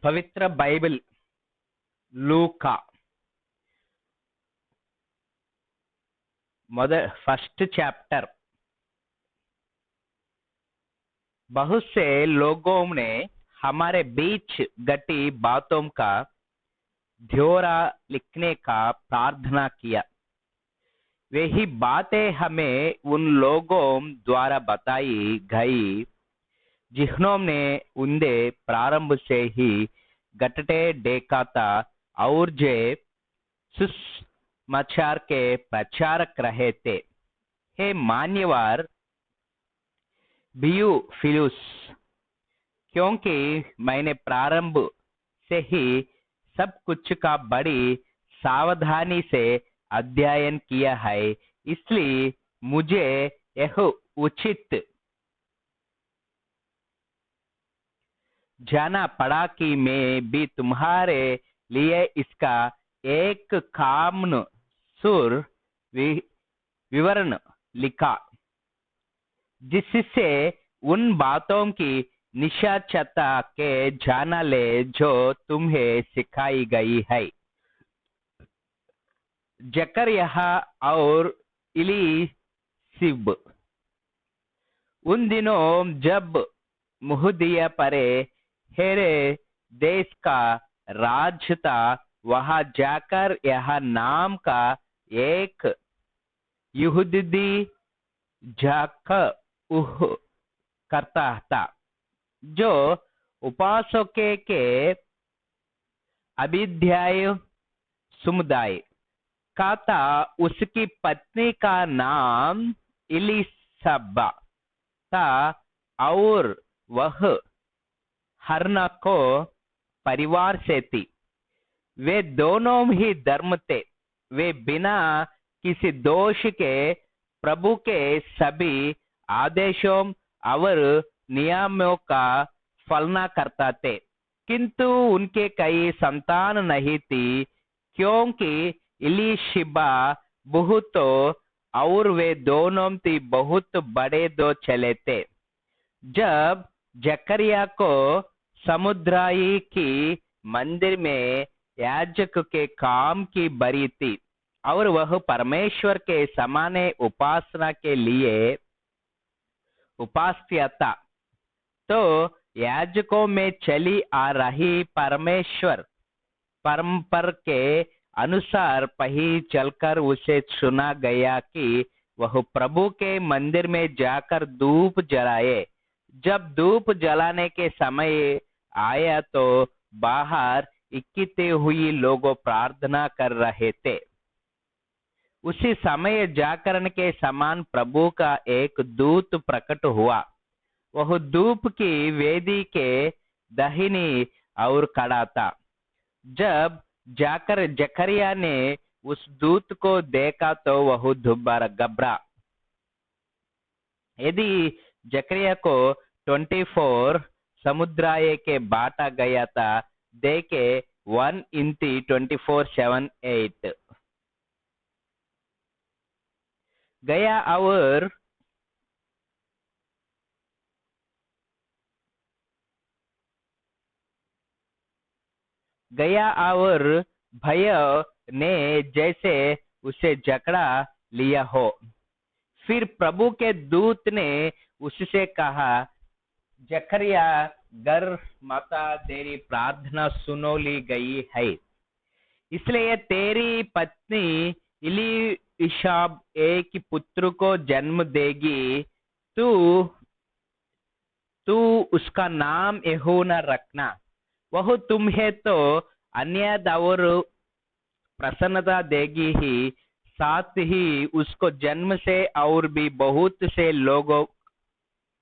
पवित्र बाइबल लूका first chapter. बहुत से लोगों ने हमारे बीच घटी बातों का ब्यौरा लिखने का प्रार्थना किया। वही बातें हमें उन लोगों द्वारा बताई गई जिन्होंने उन्हें प्रारंभ से ही घटते देखा था और जे सुसमाचार के प्रचारक रहे थे। हे मान्यवर थियोफिलुस, क्योंकि मैंने प्रारंभ से ही सब कुछ का बड़ी सावधानी से अध्ययन किया है, इसलिए मुझे यह उचित जाना पड़ा कि मैं भी तुम्हारे लिए इसका एक कामन सुर विवरण लिखा, जिससे उन बातों की निश्चयता के जाना ले जो तुम्हें सिखाई गई है। जकरिया और इलीसिब उन दिनों जब मुहदिया परे हेरे देश का राज था, वहां जाकर यह नाम का एक यहूदी जाकूह करता था, जो उपासकों के अभिध्याय समुदाय का था। उसकी पत्नी का नाम इलिसबा था और वह हरना को परिवार से थी। वे दोनों ही धर्म थे। वे बिना किसी दोष के प्रभु के सभी आदेशों और नियमों का पालना करता थे, किंतु उनके कई संतान नहीं थी, क्योंकि इलीशिबा बहुत और वे दोनों थी बहुत बड़े दो चले थे। जब जकरिया को समुद्राई की मंदिर में याजक के काम की बरी थी और वह परमेश्वर के समान उपासना के लिए उपास्य था, तो याजकों में चली आ रही परमेश्वर परंपरा के अनुसार पही चलकर उसे सुना गया कि वह प्रभु के मंदिर में जाकर धूप जलाए। जब धूप जलाने के समय आया तो बाहर इकट्ठे हुए लोग प्रार्थना कर रहे थे। उसी समय जागरण के समान प्रभु का एक दूत प्रकट हुआ। वह धूप की वेदी के दाहिनी ओर खड़ा था। जब जाकर जकरिया ने उस दूत को देखा तो वह घबरा। यदि जकरिया को 24 समुद्राय के बांटा गया था, देखे 1:24-7-8 गया और भय ने जैसे उसे जकड़ा लिया हो। फिर प्रभु के दूत ने उससे कहा, जकरिया घर माता तेरी प्रार्थना सुनो ली गई है, इसलिए तेरी पत्नी इलीशाब एक पुत्र को जन्म देगी। तू उसका नाम यूहन्ना रखना। वह तुम्हें तो अन्य और प्रसन्नता देगी ही, साथ ही उसको जन्म से और भी बहुत से लोग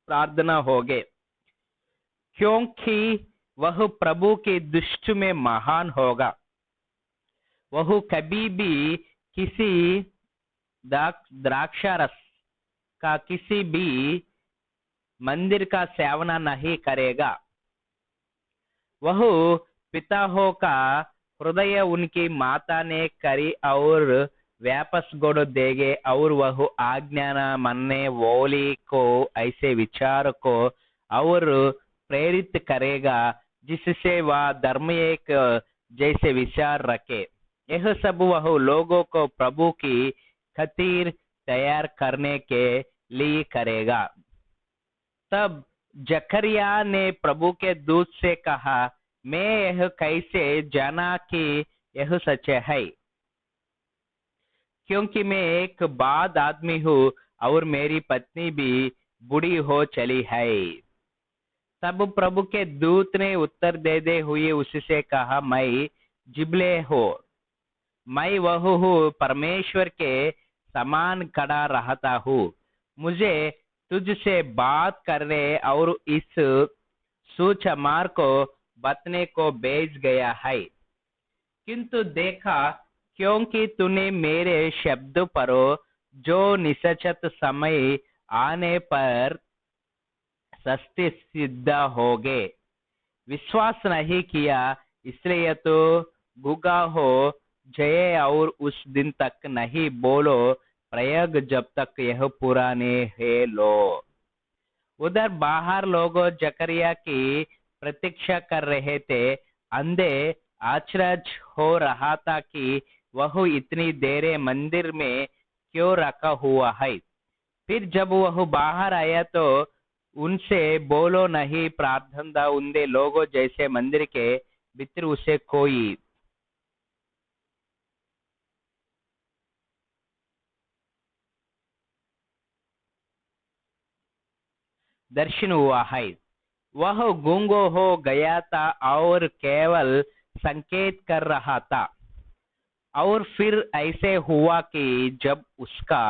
प्रार्थना होगे, क्योंकि वह प्रभु की दृष्टि में महान होगा। वह कभी भी किसी द्राक्षारस का किसी भी मंदिर का सेवन नहीं करेगा। वह पिता का हृदय उनकी माता ने करी और वापस गोड़ देगे, और वह आज्ञा न मानने वाले को ऐसे विचार को और प्रेरित करेगा जिससे वह धर्म एक जैसे विचार रखे। यह सब वह लोगों को प्रभु की खातिर तैयार करने के लिए करेगा। तब जकरिया ने प्रभु के दूत से कहा, मैं यह कैसे जाना कि यह सच है, क्योंकि मैं एक बाद आदमी हूँ और मेरी पत्नी भी बूढ़ी हो चली है। तब प्रभु के दूत ने उत्तर दे हुए उससे कहा, मैं जिबले हो, मैं वह हूँ परमेश्वर के समान खड़ा रहता हूँ। मुझे तुझसे बात करने और इस सुसमाचार को बताने को भेज गया है। किंतु देखा, क्योंकि तूने मेरे शब्द पर जो निश्चित समय आने पर सत्य सिद्ध हो गए विश्वास नहीं किया, इसलिए तो गुगा हो जय और उस दिन तक नहीं बोलो प्रयोग जब तक यह पूरा नहीं है लो। उधर बाहर लोग जकरिया की प्रतीक्षा कर रहे थे। अंधे आश्चर्य हो रहा था कि वह इतनी देर मंदिर में क्यों रखा हुआ है। फिर जब वह बाहर आया तो उनसे बोलो नहीं प्रार्थना उनके लोगों जैसे मंदिर के भीतर उसे कोई दर्शन हुआ है। वह गूंगो हो गया था और केवल संकेत कर रहा था। और फिर ऐसे हुआ कि जब उसका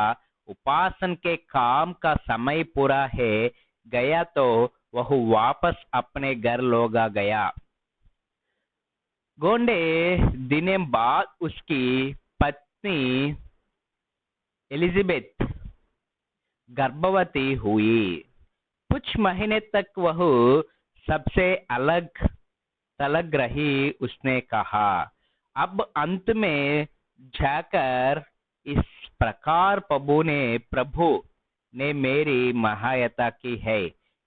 उपासन के काम का समय पूरा है गया तो वह वापस अपने घर लौटा गया। गोंडे दिनों बाद उसकी पत्नी एलिजाबेथ गर्भवती हुई। कुछ महीने तक वह सबसे अलग थलग रही। उसने कहा, अब अंत में जाकर इस प्रकार प्रभु ने मेरी सहायता की है।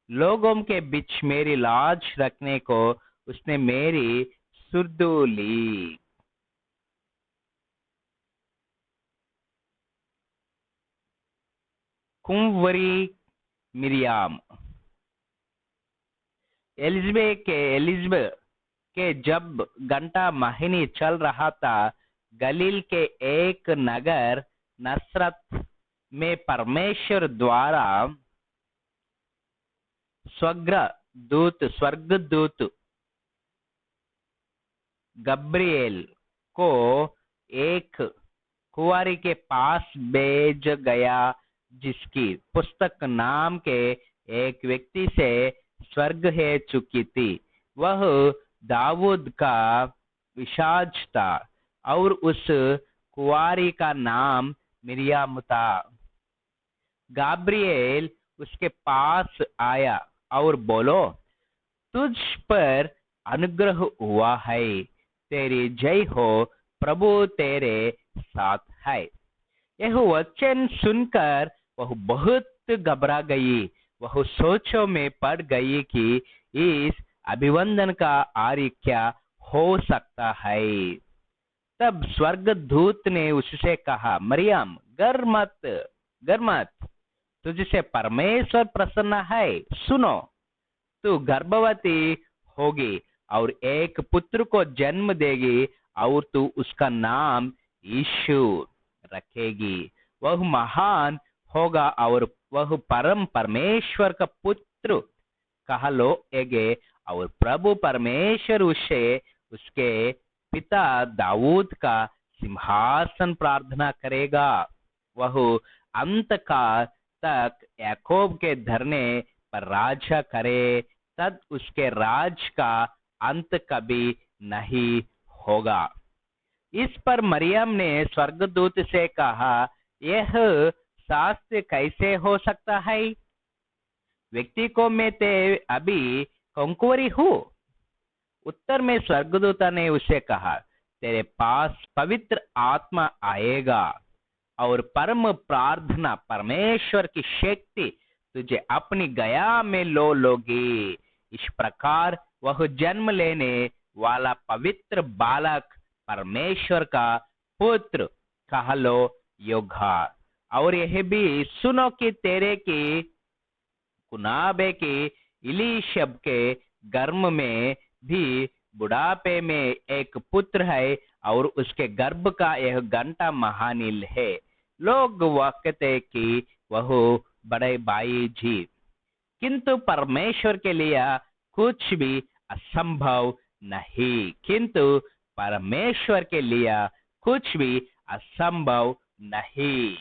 लोगों के बीच मेरी लाज रखने को उसने मेरी सुर्द ली। कुंवरी मिरियाम। एलिजबे के जब घंटा महीने चल रहा था, गलील के एक नगर नसरत में परमेश्वर द्वारा स्वर्गदूत गब्रिएल को एक कुंवारी के पास भेज गया, जिसकी पुस्तक नाम के एक व्यक्ति से स्वर्ग है चुकी थी। वह दाऊद का विशाज था और उस कुंवारी का नाम मिरियाम था। गाब्रिएल उसके पास आया और बोलो, तुझ पर अनुग्रह हुआ है, तेरी जय हो, प्रभु तेरे साथ है। यह वचन सुनकर वह बहुत घबरा गई। वह सोचों में पड़ गई कि इस अभिवंदन का आर्य क्या हो सकता है। तब स्वर्गदूत ने उससे कहा, मरियम डर मत, तुझसे परमेश्वर प्रसन्न है। सुनो, तू गर्भवती होगी और एक पुत्र को जन्म देगी और तू उसका नाम यीशु रखेगी। वह महान होगा और वह परम परमेश्वर का पुत्र कहलाएगा और प्रभु परमेश्वर उसे उसके पिता दाऊद का सिंहासन प्रार्थना करेगा। वह अंत काल तक याकूब के धरने पर राजा करे, तब उसके राज का अंत कभी नहीं होगा। इस पर मरियम ने स्वर्गदूत से कहा, यह शास्त्र कैसे हो सकता है? व्यक्ति को मैं ते अभी कंकुवरी हूँ। उत्तर में स्वर्गदूत ने उसे कहा, तेरे पास पवित्र आत्मा आएगा और परम प्रार्थना परमेश्वर की शक्ति तुझे अपनी गया में लो लोगी। इस प्रकार वह जन्म लेने वाला पवित्र बालक परमेश्वर का पुत्र कहलो योगा। और यह भी सुनो कि तेरे की कुनाबे की इलीशब के गर्भ में भी बुढ़ापे में एक पुत्र है, और उसके गर्भ का यह घंटा महानील है। लोग कहते कि वह बड़े भाई जी, किंतु परमेश्वर के लिए कुछ भी असंभव नहीं, किंतु परमेश्वर के लिए कुछ भी असंभव नहीं।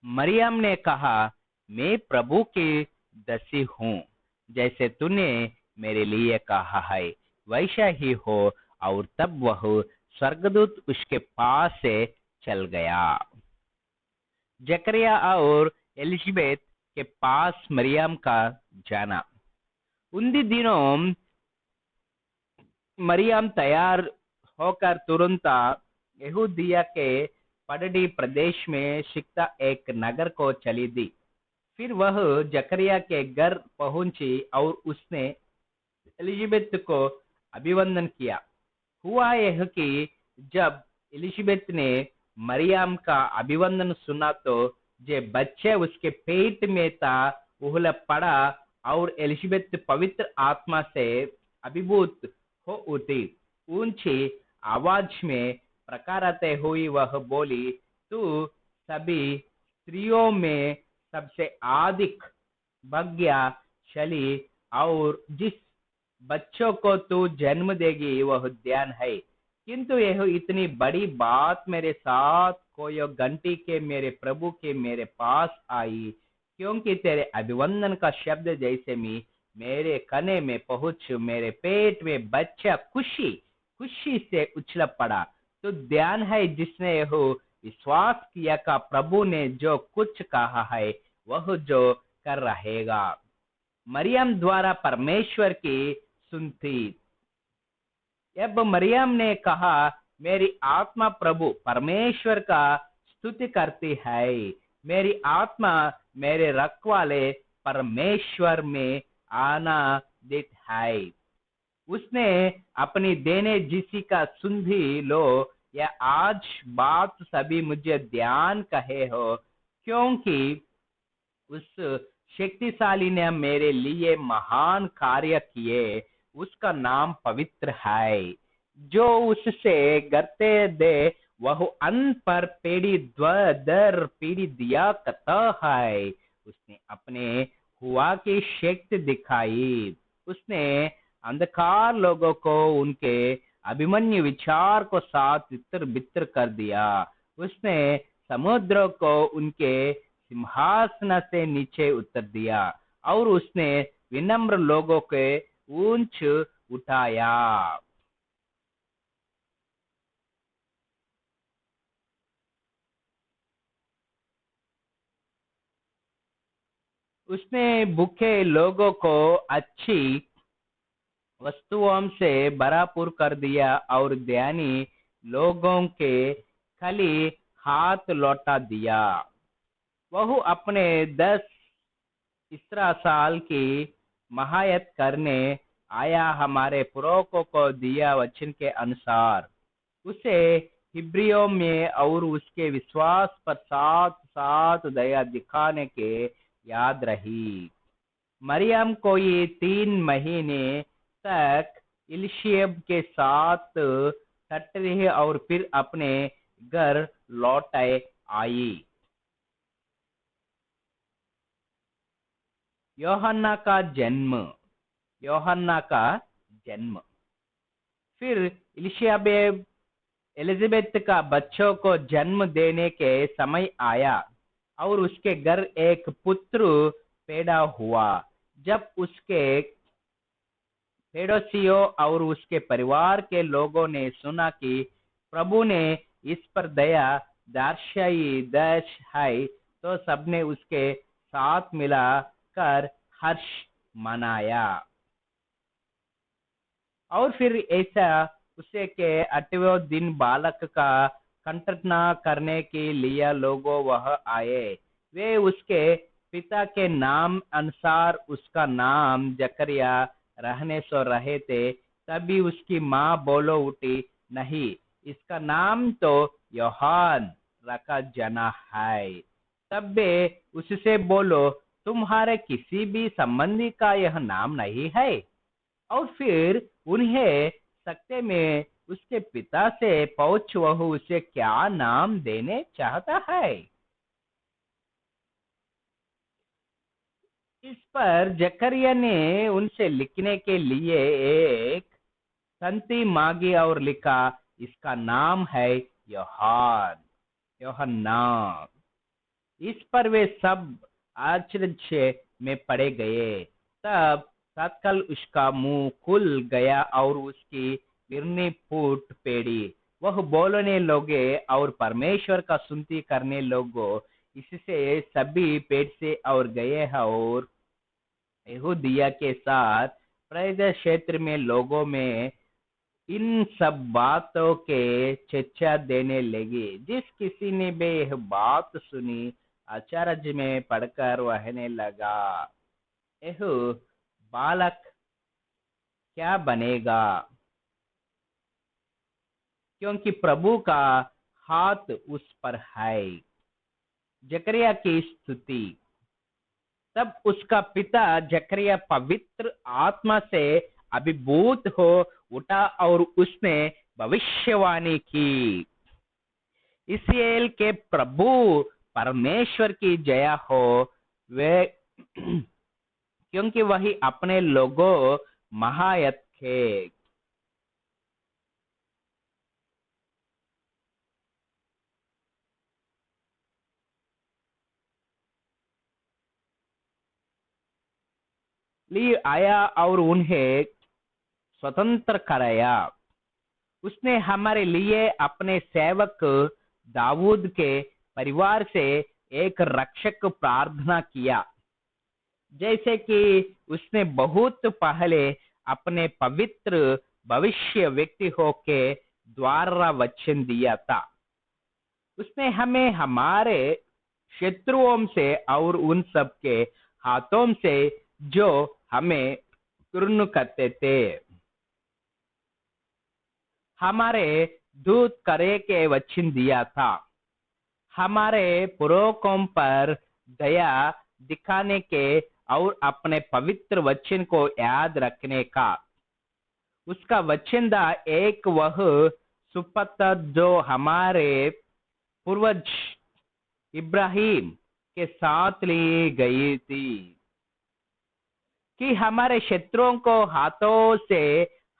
मरियम ने कहा, मैं प्रभु की दासी हूँ, जैसे तूने मेरे लिए कहा है वैसा ही हो। और तब वह स्वर्गदूत उसके पास से चल गया। जकरिया और एलिजाबेथ के पास मरियम का जाना। उन दिनों मरियम तैयार होकर तुरंत यहूदिया के पड़ड़ी प्रदेश में सिकता एक नगर को चली दी। फिर वह जकरिया के घर पहुंची और उसने एलिजाबेथ को अभिवंदन किया। हुआ यह कि जब एलिजाबेथ ने मरियम का अभिवंदन सुना तो जो बच्चे उसके पेट में था उहल पड़ा, और एलिजाबेथ पवित्र आत्मा से अभिभूत हो उठी। ऊंची आवाज में प्रकारते हुई वह बोली, तू सभी स्त्रियों में सबसे अधिक भाग्यशाली, और जिस बच्चों को तू जन्म देगी वह ध्यान है। किंतु यह इतनी बड़ी बात मेरे साथ कोई घंटी के मेरे प्रभु के मेरे पास आई, क्योंकि तेरे अभिवंदन का शब्द जैसे मी मेरे कने में पहुंच मेरे पेट में बच्चा खुशी खुशी से उछल पड़ा। तो ध्यान है जिसने यह विश्वास किया का प्रभु ने जो कुछ कहा है वह जो कर रहेगा। मरियम द्वारा परमेश्वर की सुनती। अब मरियम ने कहा, मेरी आत्मा प्रभु परमेश्वर का स्तुति करती है, मेरी आत्मा मेरे रखवाले परमेश्वर में आनंदित है। उसने अपनी देने जिसी का सुन भी लो, या आज बात सभी मुझे ध्यान कहे हो, क्योंकि उस शक्तिशाली ने मेरे लिए महान कार्य किए। उसका नाम पवित्र है। जो उससे करते दे वह अन पर पीढ़ी दर पीढ़ी दिया करता है। उसने अपने हुआ की शक्ति दिखाई। उसने अंधकार लोगों को उनके अभिमन्यु विचार को साथ तितर बितर कर दिया। उसने समुद्र को उनके सिंहासन से नीचे उतर दिया, और उसने विनम्र लोगों के ऊंच उठाया। उसने भूखे लोगों को अच्छी वस्तुओं से भरपूर कर दिया, और ध्यानी लोगों के खाली हाथ लौटा दिया। वह अपने 10 साल की महायत करने आया, हमारे पुरखों को दिया वचन के अनुसार। उसे हिब्रियों में और उसके विश्वास पर साथ साथ दया दिखाने के याद रही। मरियम को ये 3 महीने तक इलिशियब के साथ सट रही और फिर अपने घर लौट आई। योहन्ना का जन्म। योहन्ना का जन्म। फिर इलिशियब एलिजाबेथ का बच्चों को जन्म देने के समय आया, और उसके घर एक पुत्र पैदा हुआ। जब उसके पड़ोसियों और उसके परिवार के लोगों ने सुना कि प्रभु ने इस पर दया दर्शाई दर्श है, तो सबने उसके साथ मिला कर हर्ष मनाया। और फिर ऐसा उसे के 8वें दिन बालक का कंटना करने के लिए लोगों वह आए। वे उसके पिता के नाम अनुसार उसका नाम जकरिया रहने सो रहे थे। तभी उसकी माँ बोलो उठी, नहीं, इसका नाम तो यूहन्ना रखा जाना है। तब वे उससे बोलो, तुम्हारे किसी भी संबंधी का यह नाम नहीं है? और फिर उन्हें सकते में उसके पिता से पूछ, वह उसे क्या नाम देने चाहता है। इस पर जकरिया ने उनसे लिखने के लिए एक संति मांगी और लिखा, इसका नाम है यूहन्ना। इस पर वे सब आश्चर्य में पड़े गए। तब तत्काल उसका मुंह खुल गया और उसकी बिरनी फूट पड़ी। वह बोलने लगे और परमेश्वर का स्तुति करने लगे। इससे सभी पेट से और गए हैं और यहूदिया के साथ प्रदेश क्षेत्र में लोगों में इन सब बातों के चर्चा देने लगी। जिस किसी ने भी यह बात सुनी, आश्चर्य में पड़कर कहने लगा, यह बालक क्या बनेगा, क्योंकि प्रभु का हाथ उस पर है। जकरिया की स्तुति। तब उसका पिता जकरिया पवित्र आत्मा से अभिभूत हो उठा और उसने भविष्यवाणी की, इस्राएल के प्रभु परमेश्वर की जय हो, वे क्योंकि वही अपने लोगों महायत थे। लिए आया और उन्हें स्वतंत्र कराया। उसने हमारे लिए अपने सेवक दाऊद के परिवार से एक रक्षक प्रार्थना किया, जैसे कि उसने बहुत पहले अपने पवित्र भविष्य व्यक्ति हो के द्वारा वचन दिया था। उसने हमें हमारे शत्रुओं से और उन सब के हाथों से जो हमें घृण करते थे, हमारे दूत करे के वचन दिया था। हमारे पुरों पर दया दिखाने के और अपने पवित्र वचन को याद रखने का। उसका वचन दा एक वह सुपथ जो हमारे पूर्वज इब्राहिम के साथ ली गई थी, कि हमारे शत्रुओं को हाथों से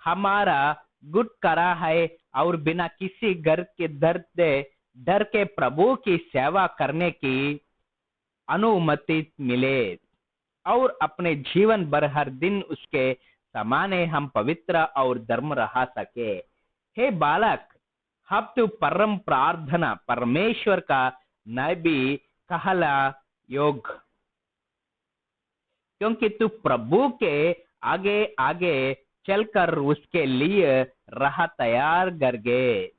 हमारा गुट करा है और बिना किसी डर के प्रभु की सेवा करने की अनुमति मिले और अपने जीवन भर हर दिन उसके समाने हम पवित्र और धर्म रहा सके। हे बालक, अब तू परम प्रार्थना परमेश्वर का नबी कहला योग, क्योंकि तू प्रभु के आगे आगे चलकर उसके लिए राह तैयार कर गे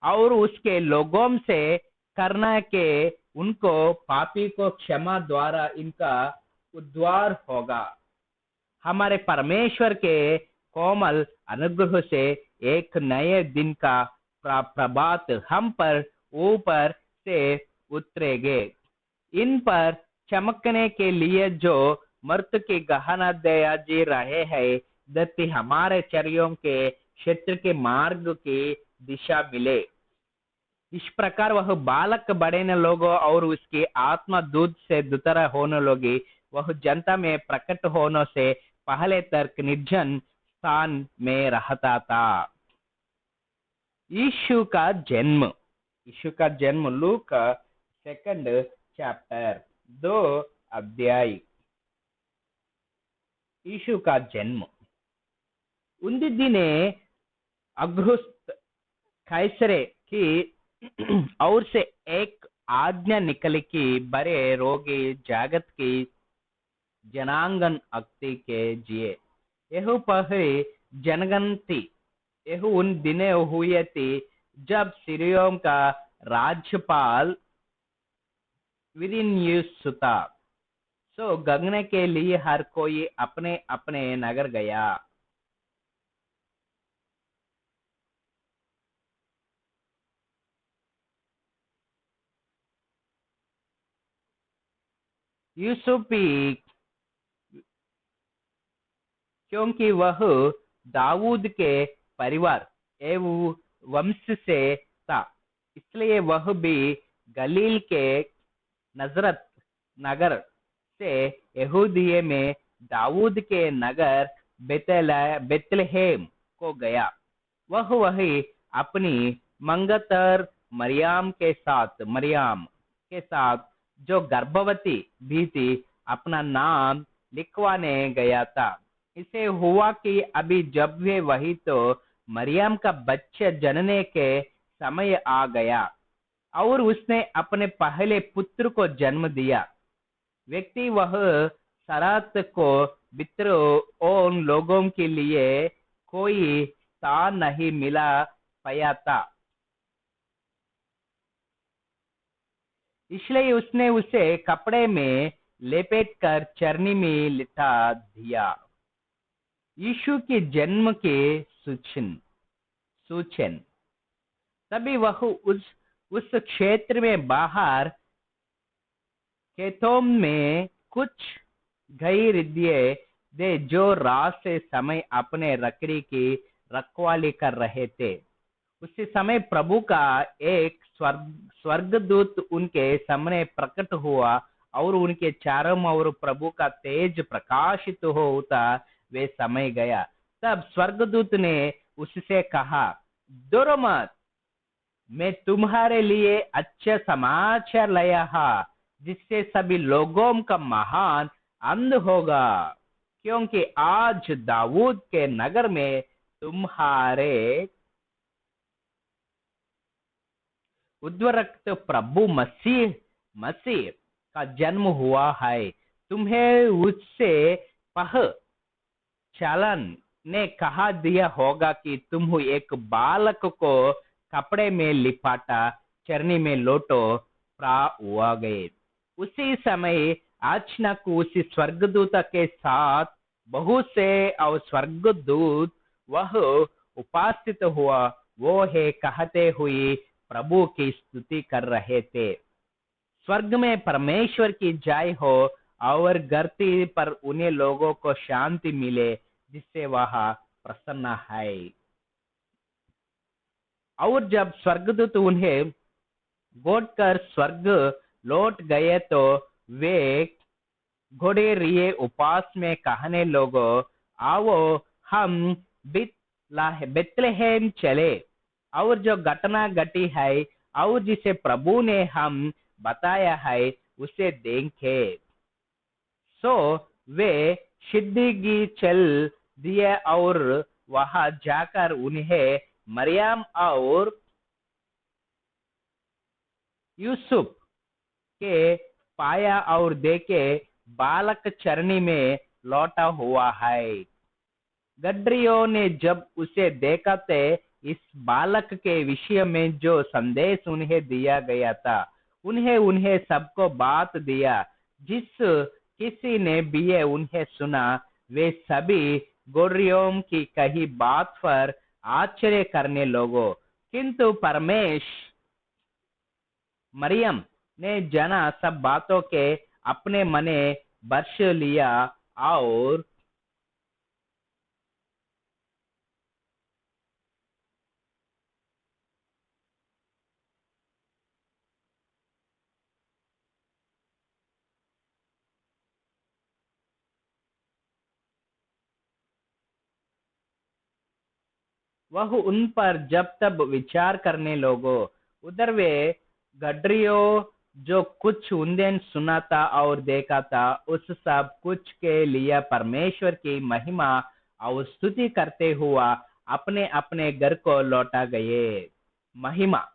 और उसके लोगों से करना के उनको पापी को क्षमा द्वारा इनका उद्धार होगा। हमारे परमेश्वर के कोमल अनुग्रह से एक नए दिन का प्रभात हम पर ऊपर से उतरेगे, इन पर चमकने के लिए जो मर्त की गहना दया जी रहे हैं, दत्ती हमारे चरियों के क्षेत्र के मार्ग की दिशा मिले। इस प्रकार वह बालक बड़े न लोगों और उसकी आत्मा दूध से दुतरा होने लगी। वह जनता में प्रकट होने से पहले तक निर्जन स्थान में रहता था। यीशु का जन्म। यीशु का जन्म लूक 2 चैप्टर 2 अध्याय। यीशु का जन्म। उन दिने अगुस्त कैसरे की और से एक आज्ञा निकली कि बड़े रोगी जगत की जनांगन अक्ति के जिए। यह पहले जनगणति। यह उन दिनों हुई थी जब सीरियों का राज्यपाल विरिन्युस था। सो गगने के लिए हर कोई अपने अपने नगर गया। यूसुफी, क्योंकि वह दाऊद के परिवार एवं वंश से था, इसलिए वह भी गलील के नजरत नगर से यहूदिये में दाऊद के नगर बेतलहेम को गया। वह वही अपनी मंगतर मरियम के साथ जो गर्भवती भी थी अपना नाम लिखवाने गया था। इसे हुआ कि अभी जब वे वही तो मरियम का बच्चा जनने के समय आ गया और उसने अपने पहले पुत्र को जन्म दिया। व्यक्ति वह शरात को मित्र उन लोगों के लिए कोई स्थान नहीं मिला पाया था, इसलिए उसने उसे कपड़े में लपेटकर चरनी में लिटा दिया। यीशु के जन्म के सूचन। तभी वह उस क्षेत्र में बाहर खेतों में कुछ गैरिद्ये दे जो रात से समय अपने लकड़ी की रखवाली कर रहे थे। उसी समय प्रभु का एक स्वर्गदूत उनके सामने प्रकट हुआ और उनके चारों ओर प्रभु का तेज प्रकाशित होता वे समय गया। तब स्वर्गदूत ने उससे कहा, डरो मत, मैं तुम्हारे लिए अच्छे समाचार लाया है जिससे सभी लोगों का महान आनंद होगा, क्योंकि आज दाऊद के नगर में तुम्हारे उद्धारकर्ता प्रभु मसीह का जन्म हुआ है। तुम्हें उससे पहचान ने कहा दिया होगा कि तुम एक बालक को कपड़े में लिपाटा चरनी में लोटो प्रा हुआ गए। उसी समय अचानक उसी स्वर्गदूत के साथ बहुत से और स्वर्गदूत वह उपस्थित हुआ। वो है कहते हुए प्रभु की स्तुति कर रहे थे, स्वर्ग में परमेश्वर की जय हो और धरती पर उन्हें लोगों को शांति मिले जिससे वह प्रसन्न है। और जब स्वर्गदूत उन्हें गोद कर स्वर्ग लौट गए तो वे घोड़े रिए उपास में कहने लोगों, आओ हम बेतलहेम चले और जो घटना घटी है और जिसे प्रभु ने हम बताया है उसे देखे। सो वे शीघ्र चल दिए और वहां जाकर उन्हें मरियम और यूसुफ के पाया और देखे बालक चरनी में लौटा हुआ है। गडरियों ने जब उसे देखा तो इस बालक के विषय में जो संदेश उन्हें दिया गया था उन्हें सबको बात दिया। जिस किसी ने भी उन्हें सुना वे सभी गोरियों की कही बात पर आश्चर्य करने लोगों। किंतु मरियम ने जाना सब बातों के अपने मने बर्श लिया और वह उन पर जब तब विचार करने लोगो। उधर वे गडरियो जो कुछ उन्हें सुना था और देखा था उस सब कुछ के लिए परमेश्वर की महिमा और स्तुति करते हुआ अपने अपने घर को लौटा गए। महिमा,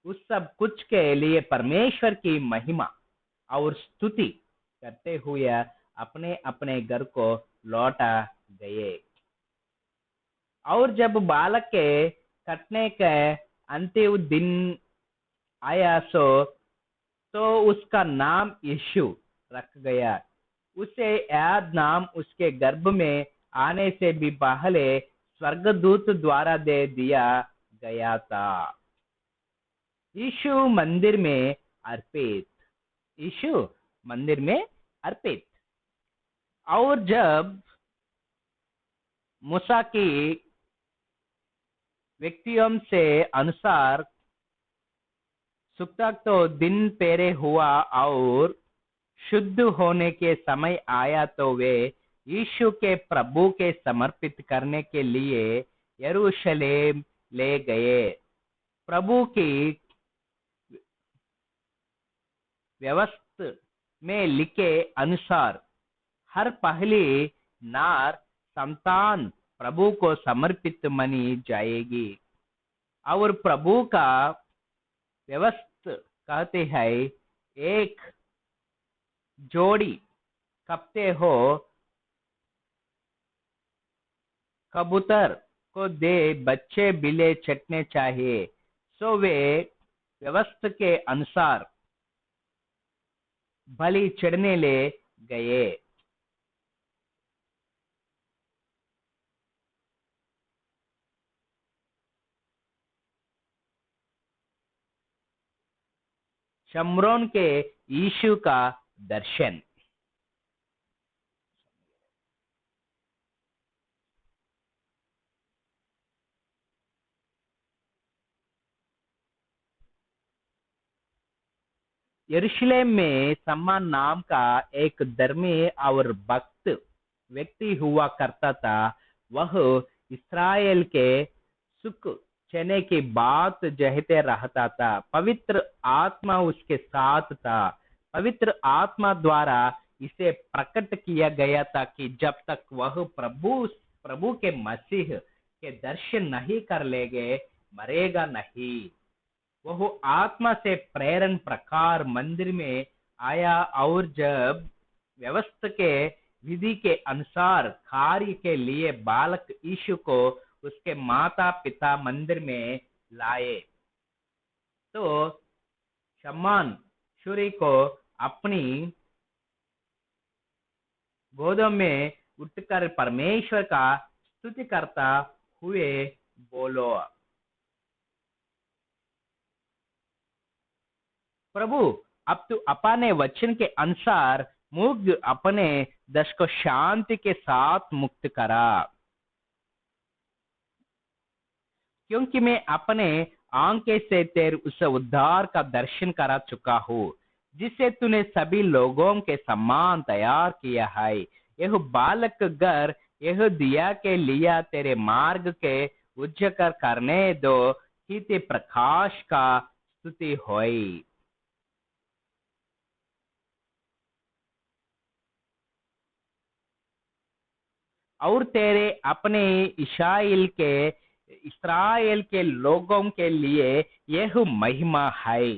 उस सब कुछ के लिए परमेश्वर की महिमा और स्तुति करते हुए अपने अपने घर को लौटा गए। और जब बालक के कटने का अंतिम दिन आया तो उसका नाम यीशु रख गया। उसे याद नाम उसके गर्भ में आने से भी पहले स्वर्गदूत द्वारा दे दिया गया था। यीशु मंदिर में अर्पित। यीशु मंदिर में अर्पित। और जब मूसा की व्यक्तियों से अनुसार सुक्तक तो दिन पेरे हुआ और शुद्ध होने के समय आया तो वे यीशु के प्रभु के समर्पित करने के लिए यरूशलेम ले गए। प्रभु की व्यवस्था में लिखे अनुसार हर पहली नार संतान प्रभु को समर्पित मानी जाएगी। और प्रभु का व्यवस्था कहते हैं एक जोड़ी कपते हो कबूतर को दे बच्चे बिले चटने चाहिए। सो वे व्यवस्था के अनुसार बलि चढ़ने ले गए। शमरोन के यीशु का दर्शन। यरूशलेम में सम्मान नाम का एक धर्मी और भक्त व्यक्ति हुआ करता था। वह इस्राएल के सुख चने की बात कहते रहता था। पवित्र आत्मा उसके साथ था। पवित्र आत्मा द्वारा इसे प्रकट किया गया था कि जब तक वह प्रभु प्रभु के मसीह के दर्शन नहीं कर लेंगे मरेगा नहीं। वह आत्मा से प्रेरण प्रकार मंदिर में आया और जब व्यवस्था के विधि के अनुसार कार्य के लिए बालक यीशु को उसके माता पिता मंदिर में लाए तो शम्मान शूरी को अपनी गोदों में उठकर परमेश्वर का स्तुति करता हुए बोलो, प्रभु अब तू अपने वचन के अनुसार मुझ अपने दश को शांति के साथ मुक्त करा, क्योंकि मैं अपने आंखें से तेरे उस उद्धार का दर्शन करा चुका हूँ जिसे तूने सभी लोगों के समान तैयार किया है। यह बालक घर यह दिया के लिया तेरे मार्ग के उजागर करने दो कि ते प्रकाश का स्तुति होई। और तेरे अपने इस्राएल के लोगों के लिए यह महिमा है।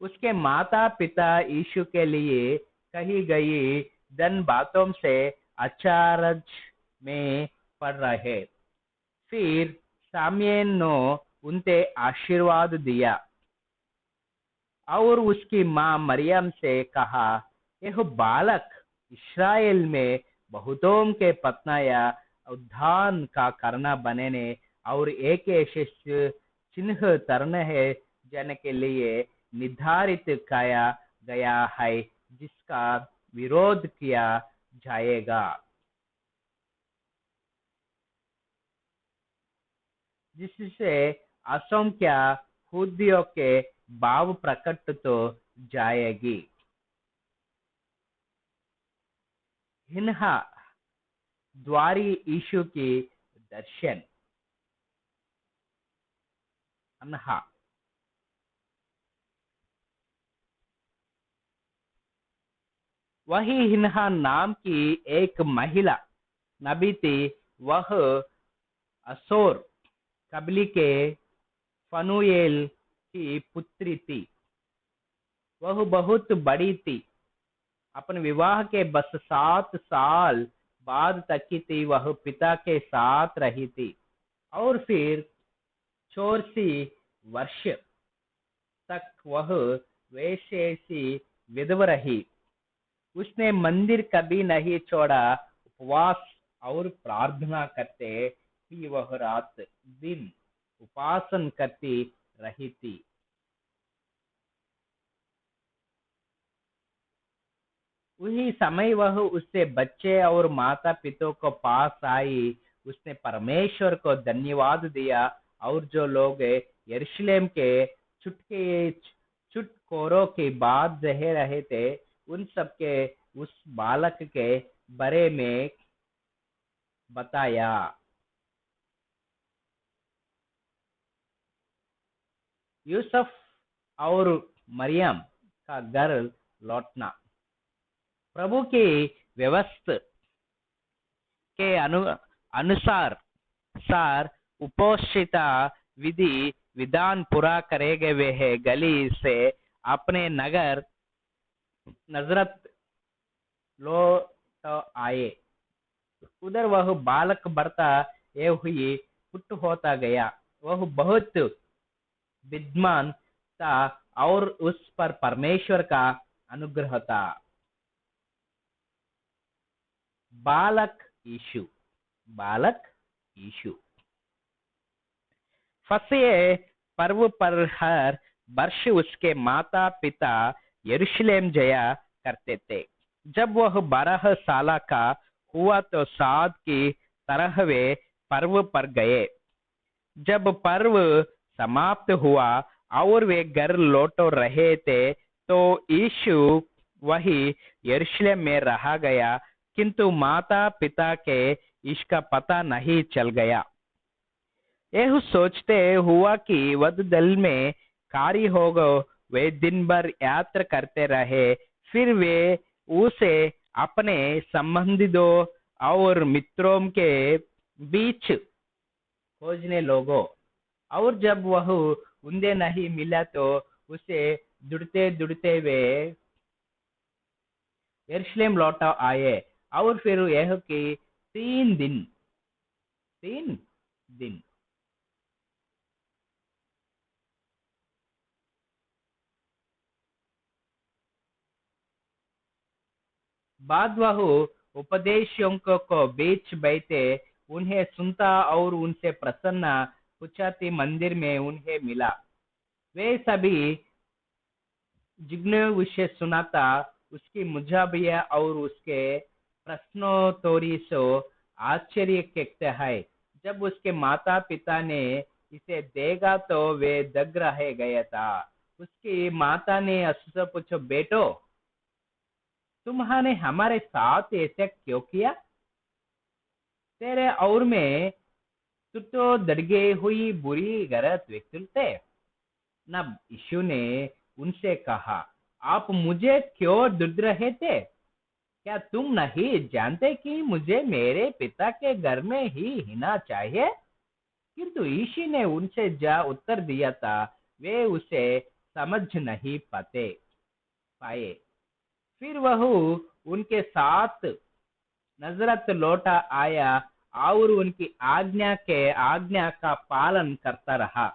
उसके माता पिता यीशु के लिए कही गई धन बातों से अचारज में पड़ रहे। फिर सामयन ने उनसे आशीर्वाद दिया और उसकी माँ मरियम से कहा, यह बालक इस्राएल में बहुतों के पत्नाया उद्धान का करना बनने और एक चिन्ह तरन है जन के लिए निर्धारित किया गया है जिसका विरोध किया जाएगा, जिससे असंख्य खुदियों के भाव प्रकट तो जाएगी। हिन्हा द्वारी यीशु की दर्शन। अनहा वही हिन्हा नाम की एक महिला नबी थी। वह असोर कबली के फनुएल की पुत्री थी। वह बहुत बड़ी थी। अपने विवाह के बस 7 साल बाद तक की थी वह पिता के साथ रही थी और फिर 84 वर्ष तक वह वैसे सी विधवा रही। उसने मंदिर कभी नहीं छोड़ा, उपवास और प्रार्थना करते ही वह रात दिन उपासन करती रही थी। उसी समय वह उससे बच्चे और माता पिता को पास आई। उसने परमेश्वर को धन्यवाद दिया और जो लोग यरूशलेम के छुटके छुटकोरों की बात रह रहे थे उन सबके उस बालक के बारे में बताया। यूसुफ और मरियम का घर लौटना। प्रभु की व्यवस्था के अनुसार सार उपोषिता विधि विधान पूरा करे गए है गली से अपने नगर नजरत लौट आए। उधर वह बालक बढ़ता ये हुई पुट होता गया। वह बहुत विद्वान था और उस पर परमेश्वर का अनुग्रह था। बालक यीशु। बालक यीशु फसह पर्व पर हर वर्ष उसके माता पिता यरूशलेम जाया करते थे। जब वह 12 साल का हुआ तो साद की तरह वे पर्व पर गए। जब पर्व समाप्त हुआ और वे घर लौट रहे थे तो यीशु वही यरूशलेम में रह गया, किंतु माता पिता के इसका पता नहीं चल गया। यह सोचते हुआ कि वध दल में कार्य होगा, वे दिन भर यात्रा करते रहे। फिर वे उसे अपने संबंधियों और मित्रों के बीच खोजने लोगों, और जब वह उन्हें नहीं मिला तो उसे ढूंढते ढूंढते वे यरूशलेम लौट आए। और फिर यह कि 3 दिन बाद वह उपदेशियों को बीच बैठे उन्हें सुनता और उनसे प्रसन्न पूछाती मंदिर में उन्हें मिला। वे सभी जिज्ञासु विषय सुनाता उसकी मुजाबिया और उसके प्रश्नोत्तरी से आश्चर्य कहते हैं। जब उसके माता पिता ने इसे देखा तो वे दंग रह गया था। उसकी माता ने उससे पूछा, बेटो तुम्हारे हमारे साथ ऐसे क्यों किया? तेरे और में तू तो दड़गे हुई बुरी गरज व्यक्ति थे। नब यीशु ने उनसे कहा, आप मुझे क्यों ढूंढ रहे थे? क्या तुम नहीं जानते कि मुझे मेरे पिता के घर में ही हिना चाहिए? किंतु यीशु ने उनसे जा उत्तर दिया था, वे उसे समझ नहीं पाए। फिर वह उनके साथ नजरत लौटा आया और उनकी आज्ञा का पालन करता रहा।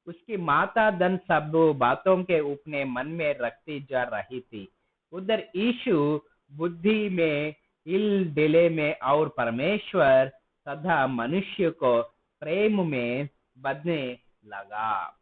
उसकी माता धन सब बातों के अपने मन में रखती जा रही थी। उधर यीशु बुद्धि में हिल डिले में और परमेश्वर तथा मनुष्य को प्रेम में बढ़ने लगा।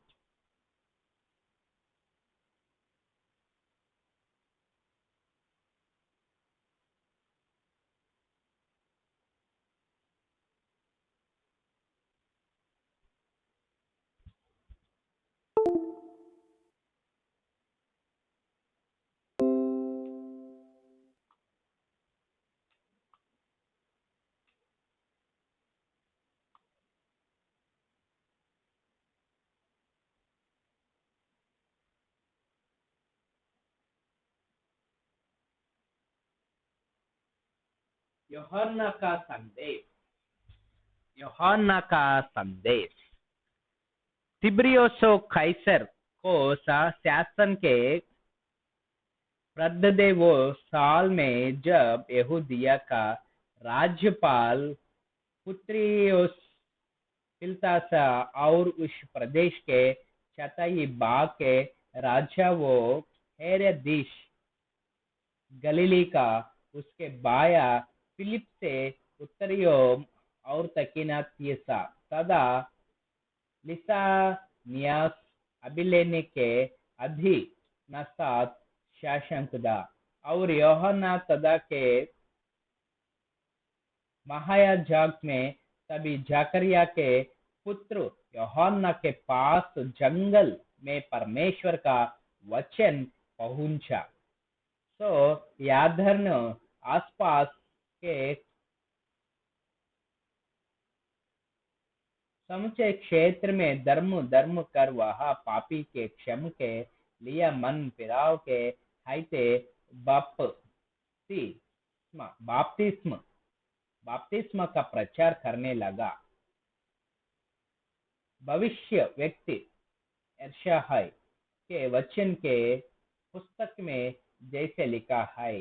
यूहन्ना का संदेश। यूहन्ना का संदेश। तिब्रियोस कैसर को शासन के प्रथम साल में जब यहूदिया का राज्यपाल पुत्री उस पिलतासा और उस प्रदेश के चताई बाग के राजा वो हेरोदिस गलीली का उसके बाया फिलिप से उत्तरियों और तकिनातीसा तदा लिसानियास अभिलेने के अधि नसात शाशंकदा और योहन्ना तदा के महायाजक में तभी जकरिया के पुत्र यूहन्ना के पास जंगल में परमेश्वर का वचन पहुंचा। तो यादरन आसपास के समूचे क्षेत्र में धर्म धर्म कर वह पापी के क्षम के लिए मन फिराव के हाइते बाप्तिस्म बाप्तिस्म का प्रचार करने लगा। भविष्य व्यक्ति यशायाह के वचन के पुस्तक में जैसे लिखा है,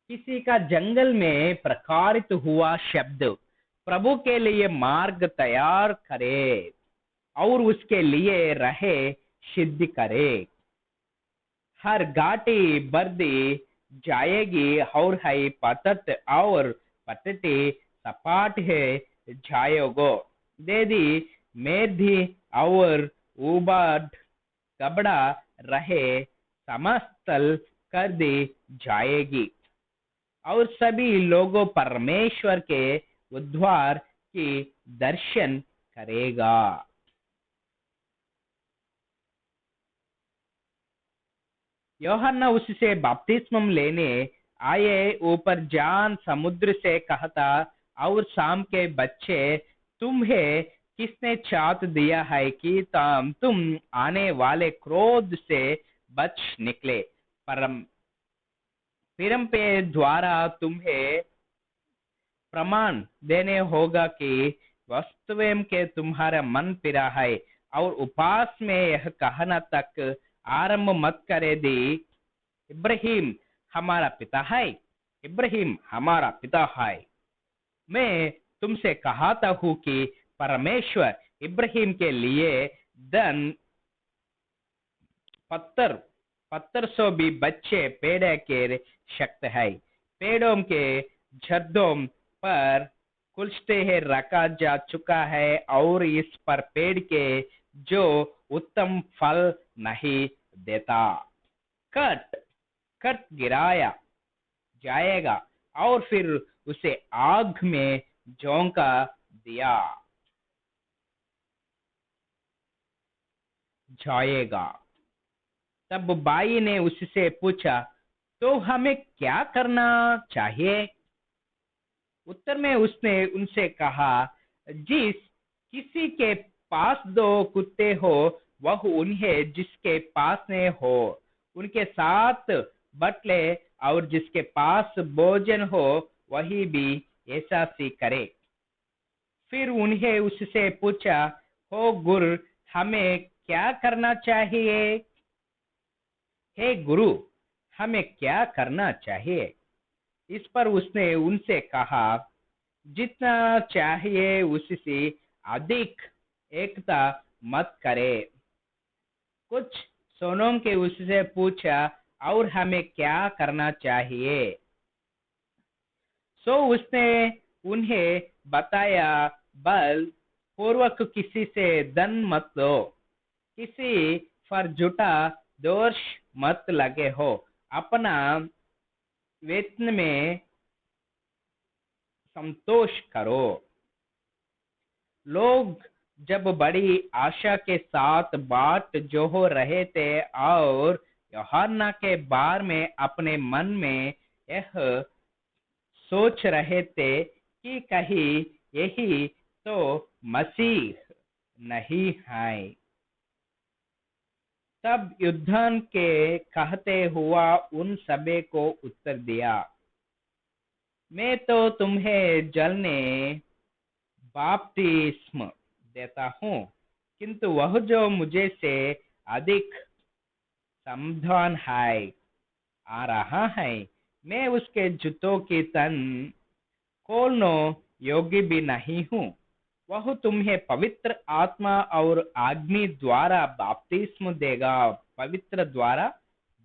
किसी का जंगल में प्रकारित हुआ शब्द प्रभु के लिए मार्ग तैयार करे और उसके लिए रहे सिद्ध करे। हर घाटी बर्दी जाएगी और है पतत और पतटी सपाट है जाएगो देदी मेधी और उबाड कबड़ा रहे समस्तल कर दी जाएगी और सभी लोगों परमेश्वर के उद्धार की दर्शन करेगा। यूहन्ना उससे बपतिस्मा लेने आए। ऊपर जान समुद्र से कहता और शाम के बच्चे तुम्हें किसने चाट दिया है कि तुम आने वाले क्रोध से बच निकले। परम पे द्वारा तुम्हें प्रमाण देने होगा कि वास्तव के तुम्हारा मन पिरा है और उपास में यह कहना तक आरंभ मत करे दी इब्राहिम हमारा पिता है, इब्राहिम हमारा पिता है। मैं तुमसे कहता हूँ कि परमेश्वर इब्राहिम के लिए धन पत्थर सो भी बच्चे पेड़ के शक्त है। पेड़ों के झड़ों पर कुलस्ते रखा जा चुका है और इस पर पेड़ के जो उत्तम फल नहीं देता कट कट गिराया जाएगा और फिर उसे आग में झोंका दिया जाएगा। तब बाई ने उससे पूछा तो हमें क्या करना चाहिए। उत्तर में उसने उनसे कहा जिस किसी के पास दो कुत्ते हो वह उन्हें जिसके पास ने हो उनके साथ बटले और जिसके पास भोजन हो वही भी ऐसा सी करे। फिर उन्हें उससे पूछा हो गुरु हमें क्या करना चाहिए। हे गुरु हमें क्या करना चाहिए। इस पर उसने उनसे कहा जितना चाहिए उससे अधिक एकता मत करे। कुछ सोनों के उससे पूछा और हमें क्या करना चाहिए। सो उसने उन्हें बताया बल पूर्वक किसी से धन मत लो, किसी पर झूठा दोष मत लगे हो, अपना वेतन में संतोष करो। लोग जब बड़ी आशा के साथ बाट जो रहे थे और यूहन्ना के बारे में अपने मन में यह सोच रहे थे कि कहीं यही तो मसीह नहीं है, तब युद्धन के कहते हुआ उन सभी को उत्तर दिया मैं तो तुम्हें जलने बपतिस्मा देता हूँ, किंतु वह जो मुझे से अधिक सावधान है आ रहा है। मैं उसके जूतों की तन खोलने योग्य भी नहीं हूँ। वह तुम्हें पवित्र आत्मा और अग्नि द्वारा बपतिस्म देगा। पवित्र द्वारा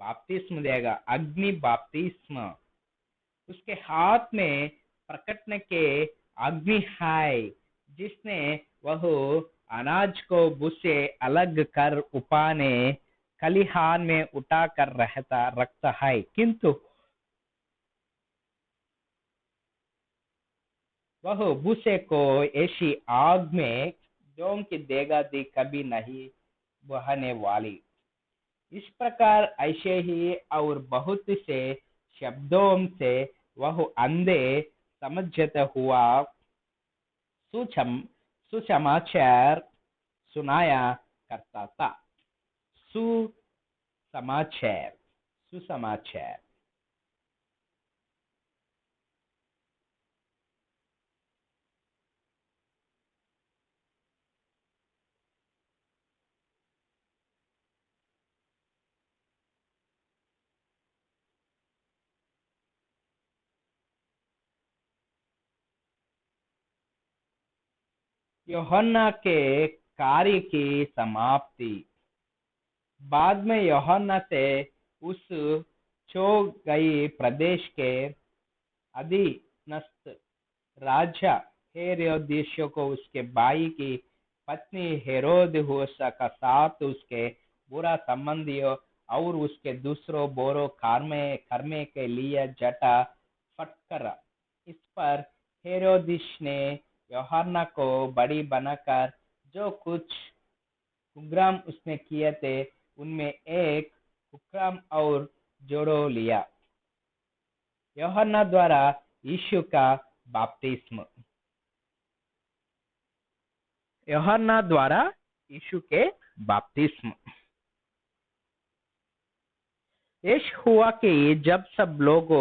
बपतिस्म देगा, अग्नि बपतिस्म। उसके हाथ में प्रकटने के अग्नि है, जिसने वह अनाज को भूसे अलग कर उपाने खलिहान में उठा कर रहता रखता है, किंतु वह भूसे को ऐसी आग में झोंक देगा दी कभी नहीं बहने वाली। इस प्रकार ऐसे ही और बहुत से शब्दों से वह अंधे समझता हुआ सुसम सुसमाचार सुनाया करता था। सुसमाचार, सुसमाचार। यूहन्ना के कार्य की समाप्ति। बाद में यूहन्ना से उस छो गई प्रदेश के अधीनस्थ राजा हेरोदेस को उसके भाई की पत्नी हेरोदेस का साथ उसके बुरा संबंधियों और उसके दूसरों बोरो कर्मे कर्मे के लिए जटा फटकरा। इस पर हेरोदिस ने यूहन्ना को बड़ी बनाकर जो कुछ कुग्राम उसने किए थे, उनमें एक कुग्राम और जोड़ो लिया। यूहन्ना द्वारा यीशु का बपतिस्म। यूहन्ना द्वारा यीशु के बपतिस्म। ऐश हुआ कि जब सब लोग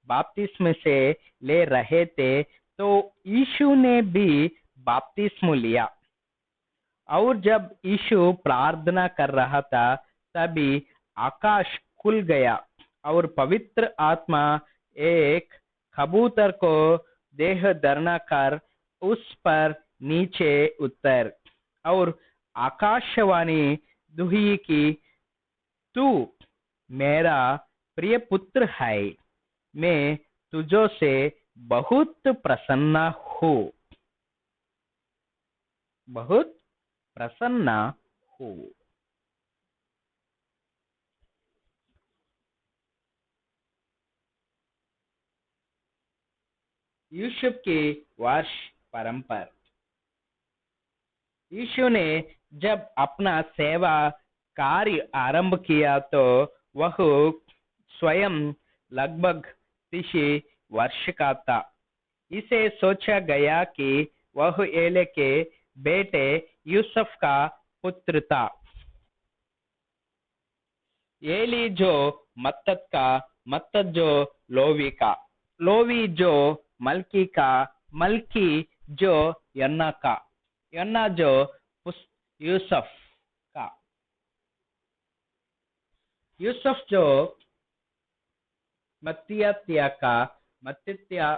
बपतिस्म से ले रहे थे, तो यीशु ने भी बपतिस्म लिया। और जब यीशु प्रार्थना कर रहा था, तभी आकाश खुल गया और पवित्र आत्मा एक कबूतर को देह धारण कर उस पर नीचे उतर और आकाशवाणी दुही की, तू मेरा प्रिय पुत्र है, मैं तुझो से बहुत प्रसन्न हूँ, बहुत प्रसन्न हूँ। यूसुफ की वर्ष परंपरा। यीशु ने जब अपना सेवा कार्य आरंभ किया, तो वह स्वयं लगभग 30 वर्ष का था। इसे सोचा गया कि वह एले के बेटे यूसुफ का पुत्र था। एली जो मत्तत का, मत्तत जो लोवी का, लोवी जो मलकी का, मलकी जो यन्ना का, यन्ना जो यूसुफ का, यूसुफ जो मत्तित्याह का, मत्तित्याह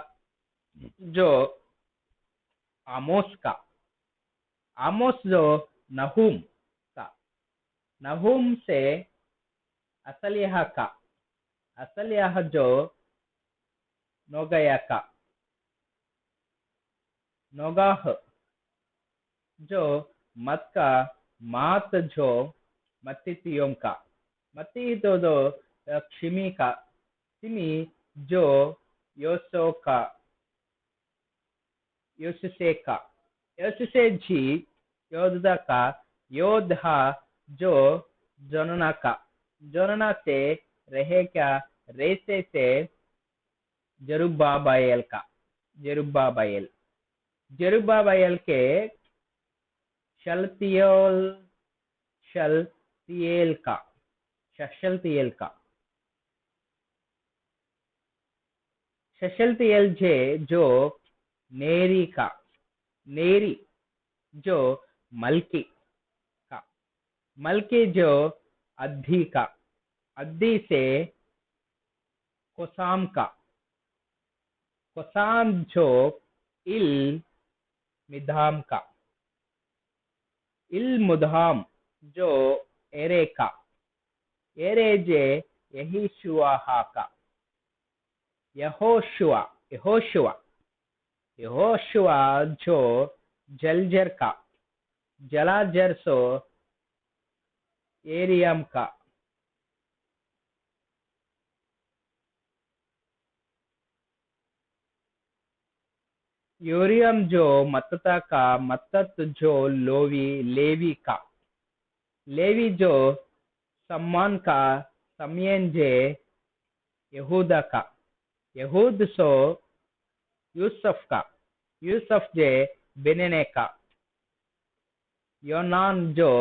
जो आमोस का, आमोस जो नहूम का, नहूम से असल्याह का, असल्याह जो नोगया का, नोगाह जो मत का, मात जो मत्तित्यों का, मत्तित्यो जो शिमी का, शिमी जो योसो का, योसुसे का, योसुसे जी योद्धा का, योद्धा जो जोनना का, जोनना से रहेगा, रेसे से जरुब्बाबेल का, जरुब्बाबेल, जरुब्बाबेल के शलतियेल, शलतियेल का, शलतियेल का, शलतियेल जे जो नेरी का, नेरी जो मलकी का, मलकी जो अद्दी का, अद्दी से कोसाम का, कोसाम जो इल मिधाम का, इल मुधाम जो एरे का, एरे जे यहीशुआ का, यहोशुआ यहोशुआ यहोशुआ जो जलजर का, जलाजर सो एरियम का, यूरियम जो मत्तता का, मत्तत जो लेवी का, लेवी जो सम्मान का, समयन जे यहूदा का, यहूद सो यूसुफ का, यूसुफ जे बेनेने का, योनान जो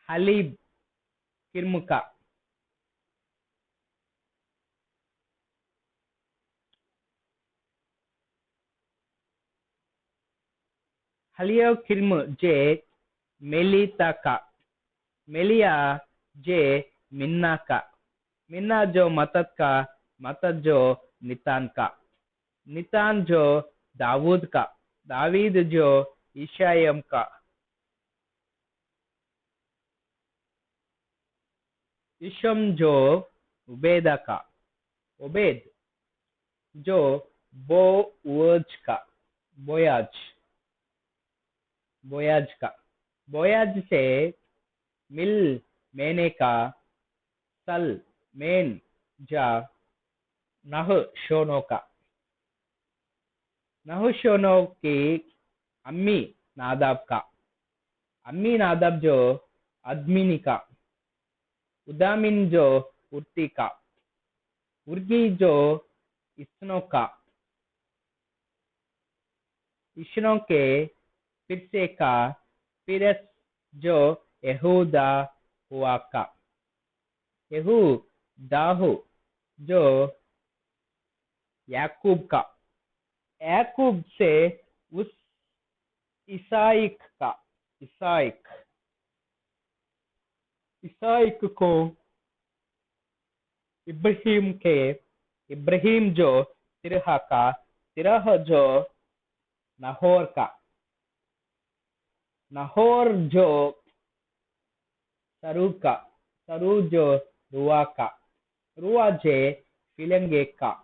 हलीब किर्म का, हलियो किर्म जे मेलिता का, मेलिया जे मिन्ना का, मिन्ना जो मतत का, मतत जो नितान का, नितान जो दाऊद का, दावीद जो ईशायम का, इशम जो उबेदा का, उबेद जो बोअज का, बोयाज बोयाज का, बोयाज से मिल मैने का, सल मेन जा नह शोनो का, नह शोनो की अम्मी नादाब का, अम्मी नादाब जो अदमिनी का, उदामिन जो उर्ती का, उर्गी जो इसनो का, इश्नो के फिरसे का, फिरस जो यहूदा हुआ का, यहू दाहू जो याकूब का, याकूब से उस ईसाइक का, ईसाइक ईसाइक को इब्राहिम के, इब्राहिम जो तिरह का, तिरह जो नाहोर का, नाहोर जो सरू का, सरू जो रुआ का, रुआ जे फिलंगे का,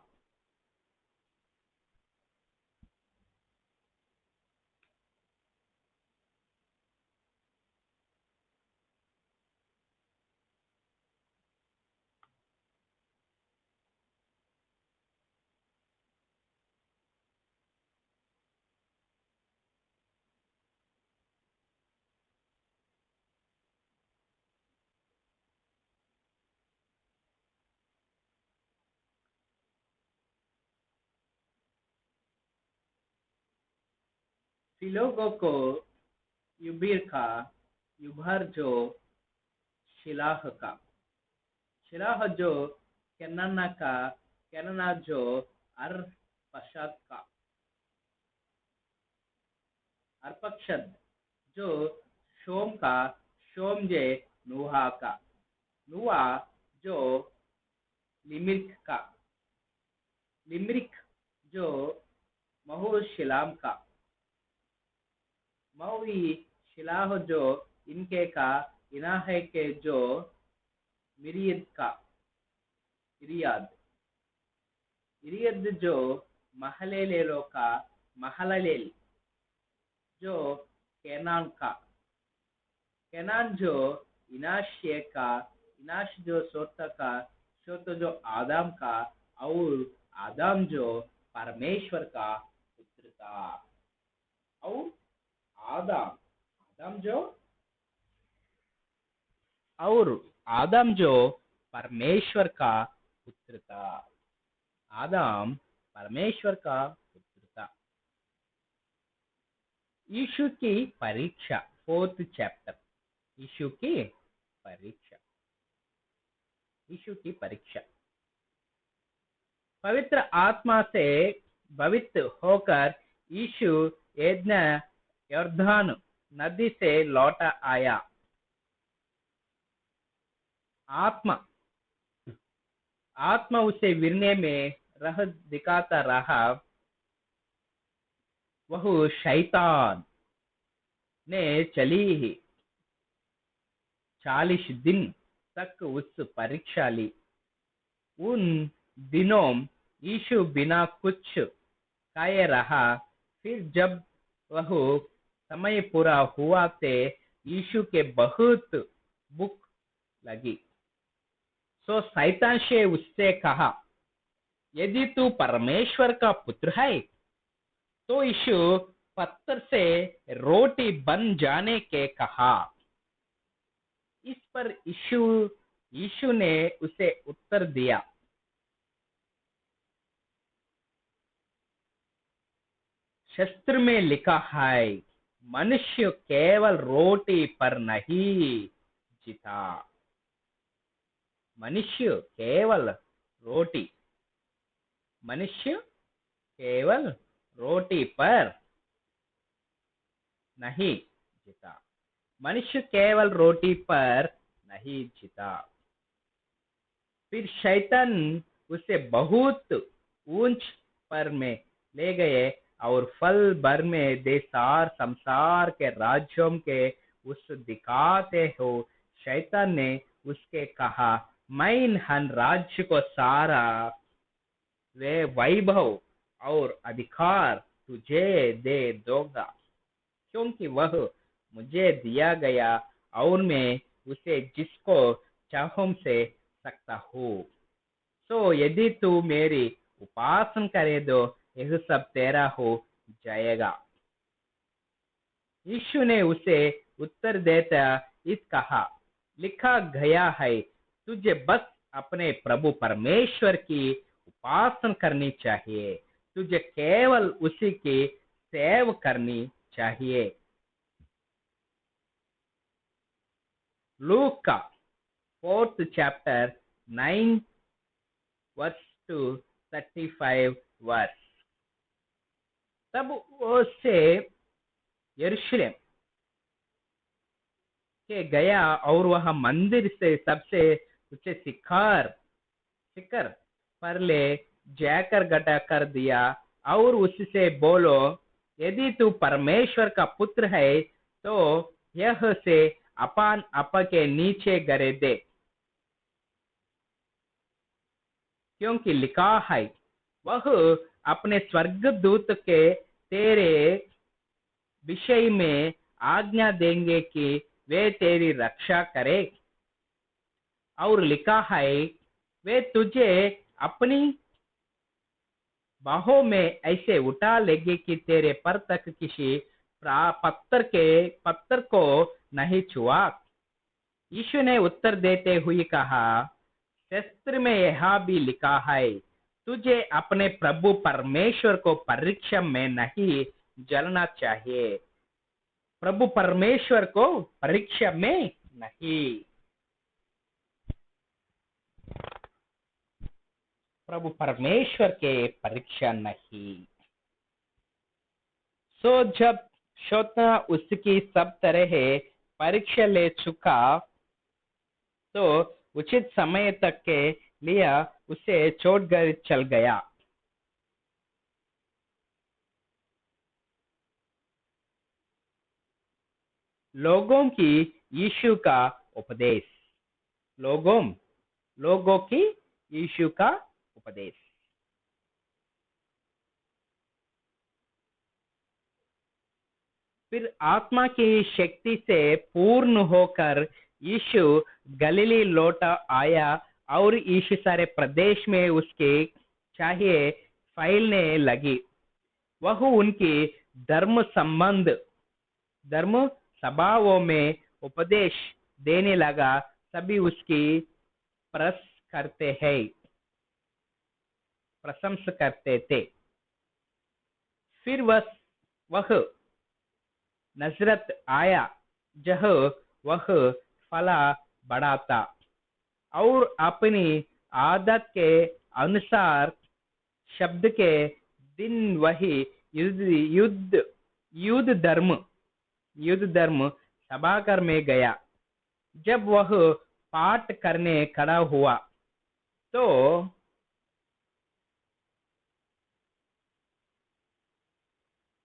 फिलोगो को युबीर का, युभर जो शिलाह का, शिलाह जो केनना का, केनना जो अरपशद का, अरपक्षद जो शोम का, शोम जे नुहा का, नुआ जो लिमिर्क का, लिमरिक जो महुशिलाम का, मऊई शिलाह जो इनके का, इनाहे के जो मिरियद का, इरियाद इरियद जो महलेलेलो का, महललेल जो केनान का, केनान जो इनाशे का, इनाश जो सोता का, सोत जो आदम का, और आदम जो परमेश्वर का पुत्र था, और आदम आदम जो और आदम जो परमेश्वर का पुत्र था, आदम परमेश्वर का पुत्र था। यीशु की परीक्षा, 4th चैप्टर, यीशु की परीक्षा, यीशु की परीक्षा। पवित्र आत्मा से भवित होकर यीशु यॉर्दान नदी से लौटा आया। आत्मा आत्मा उसे विरने में रह दिखाता रहा। वह शैतान ने चली ही 40 दिन तक उस परीक्षा ली। उन दिनों यीशु बिना कुछ खाए रहा। फिर जब वह समय पूरा हुआ तो यीशु के बहुत भूख लगी। सो शैतान से उससे कहा, यदि तू परमेश्वर का पुत्र है तो यीशु पत्थर से रोटी बन जाने के कहा। इस पर यीशु ने उसे उत्तर दिया, शास्त्र में लिखा है, मनुष्य केवल रोटी पर नहीं जीता। मनुष्य केवल रोटी मनुष्य केवल रोटी पर नहीं जीता। मनुष्य केवल रोटी पर नहीं जीता। फिर शैतान उसे बहुत ऊंच पर में ले गए और फल भर में देशार संसार के राज्यों के उस दिखाते हो। शैतान ने उसके कहा, मैं इन राज्य को सारा वे वैभव और अधिकार तुझे दे दूंगा, क्योंकि वह मुझे दिया गया और मैं उसे जिसको चाहूं से सकता हूँ। तो यदि तू मेरी उपासना करे तो यह सब तेरा हो जाएगा। यीशु ने उसे उत्तर देता इस कहा, लिखा गया है, तुझे बस अपने प्रभु परमेश्वर की उपासना करनी चाहिए, तुझे केवल उसी की सेवा करनी चाहिए। लूक का 4th chapter 9 verse to 35 verse। तब वो से यरूशलेम के गया और वह मंदिर से सबसे ऊंचे शिखर पर ले जाकर गड्ढा कर दिया और उससे बोलो, यदि तू परमेश्वर का पुत्र है तो यह से अपन आप के नीचे गिरे दे, क्योंकि लिखा है, वह अपने स्वर्गदूत के तेरे विषय में आज्ञा देंगे कि वे तेरी रक्षा करे, और लिखा है, वे तुझे अपनी बाहों में ऐसे उठा लेंगे कि तेरे पर तक किसी पत्थर को नहीं छुआ। यीशु ने उत्तर देते हुए कहा, शास्त्र में यह भी लिखा है, तुझे अपने प्रभु परमेश्वर को परीक्षा में नहीं जलना चाहिए। प्रभु परमेश्वर को परीक्षा में नहीं, प्रभु परमेश्वर के परीक्षा नहीं। सो जब शोतना उसकी सब तरह परीक्षा ले चुका तो उचित समय तक के लिए उसे छोड़कर चल गया। लोगों की यीशु का उपदेश। लोगों की यीशु का उपदेश। फिर आत्मा की शक्ति से पूर्ण होकर यीशु गलीली लौट आया और यीशु सारे प्रदेश में उसके चाहिए फैलने लगी। वह उनकी धर्म सभाओं में उपदेश देने लगा। सभी उसकी प्रस करते हैं प्रशंसा करते थे। फिर वह नजरत आया जहाँ वह फला बढ़ाता और अपनी आदत के अनुसार शब्द के दिन वही युद्ध धर्म सभागार में गया। जब वह पाठ करने खड़ा हुआ तो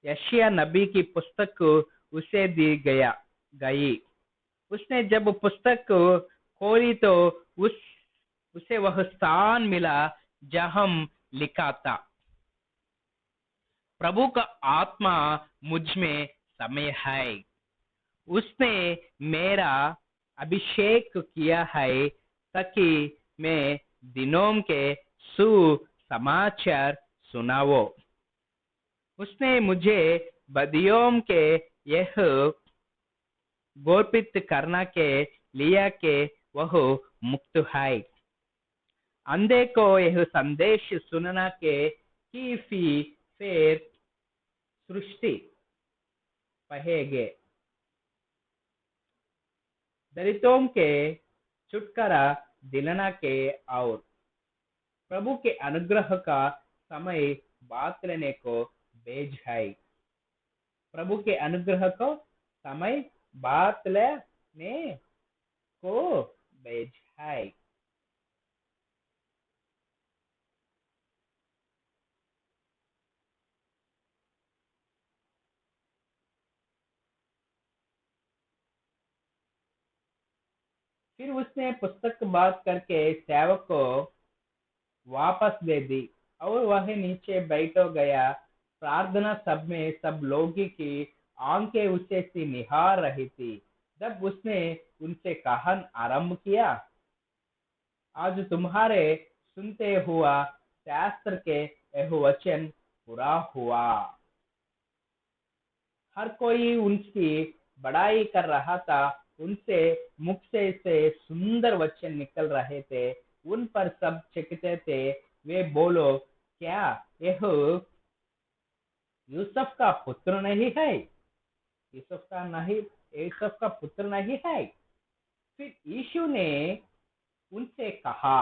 यशायाह नबी की पुस्तक उसे दी गई। उसने जब पुस्तक खोली तो उस उसे वह स्थान मिला जहां लिखा था, प्रभु का आत्मा मुझ में समय है, उसने मेरा अभिषेक किया है ताकि मैं दिनों के सुसमाचार सुनाओ। उसने मुझे बदियों के यह गोपित करना के लिया के वह मुक्त है, अंधे को यह संदेश सुनना के कि फिर सृष्टि पहेगे, दलितों के छुटकारा दिलाना के, और प्रभु के अनुग्रह का समय बात लेने को भेज है। प्रभु के अनुग्रह को समय बात लेने को भेज है। फिर उसने पुस्तक बात करके सेवक को वापस दे दी और वह नीचे बैठ गया। प्रार्थना सब में सब लोगों की आंखें उसे से निहार रही थी। जब उसने उनसे कहन आरंभ किया, आज तुम्हारे सुनते हुआ शास्त्र के यह वचन पूरा हुआ। हर कोई उनकी बड़ाई कर रहा था। उनसे मुख से सुंदर वचन निकल रहे थे। उन पर सब चकित थे। वे बोलो, क्या यह यूसुफ का पुत्र नहीं है? यूसुफ का पुत्र नहीं है? फिर यीशु ने उनसे कहा,